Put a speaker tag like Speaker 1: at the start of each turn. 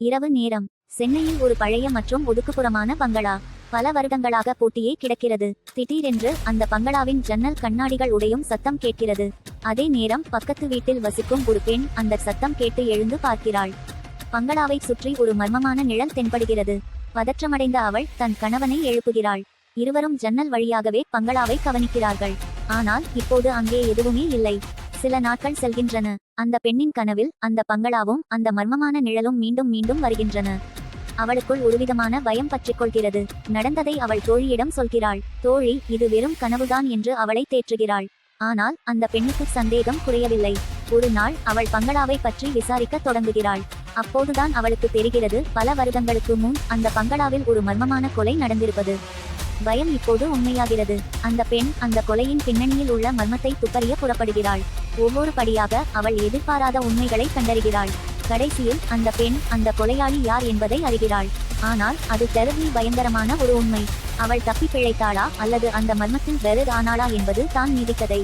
Speaker 1: இரவு நேரம். சென்னையில் ஒரு பழைய மற்றும் ஒதுக்குப்புறமான பங்களா. பல வருடங்களாக பூட்டியே கிடக்கிறது. திடீரென்று அந்த பங்களாவின் ஜன்னல் கண்ணாடிகள் உடையும் சத்தம் கேட்கிறது. அதே நேரம் பக்கத்து வீட்டில் வசிக்கும் ஒரு பெண் அந்த சத்தம் கேட்டு எழுந்து பார்க்கிறாள். பங்களாவை சுற்றி ஒரு மர்மமான நிழல் தென்படுகிறது. பதற்றமடைந்த அவள் தன் கணவனை எழுப்புகிறாள். இருவரும் ஜன்னல் வழியாகவே பங்களாவை கவனிக்கிறார்கள். ஆனால் இப்போது அங்கே எதுவுமே இல்லை. சில நாட்கள் செல்கின்றன. அந்த பெண்ணின் கனவில் அந்த பங்களாவும் அந்த மர்மமான நிழலும் மீண்டும் மீண்டும் வருகின்றன. அவளுக்குள் ஒருவிதமான பயம் பற்றிக்கொள்கிறது. நடந்ததை அவள் தோழியிடம் சொல்கிறாள். தோழி இது வெறும் கனவுதான் என்று அவளை தேற்றுகிறாள். ஆனால் அந்த பெண்ணுக்கு சந்தேகம் குறையவில்லை. ஒரு நாள் அவள் பங்களாவை பற்றி விசாரிக்க தொடங்குகிறாள். அப்போதுதான் அவளுக்கு தெரிகிறது, பல வருடங்களுக்கு முன் அந்த பங்களாவில் ஒரு மர்மமான கொலை நடந்திருப்பது. பயம் இப்போது உண்மையாகிறது. அந்த பெண் அந்த கொலையின் பின்னணியில் உள்ள மர்மத்தை துப்பறிய புறப்படுகிறாள். ஒவ்வொரு படியாக அவள் எதிர்பாராத உண்மைகளை கண்டறிகிறாள். கடைசியில் அந்த பெண் அந்த கொலையாளி யார் என்பதை அறிகிறாள். ஆனால் அது தெருவில் பயங்கரமான ஒரு உண்மை. அவள் தப்பி பிழைத்தாளா அல்லது அந்த மர்மத்தில் வெறு ஆனாளா என்பது தான் நீதிக்கதை.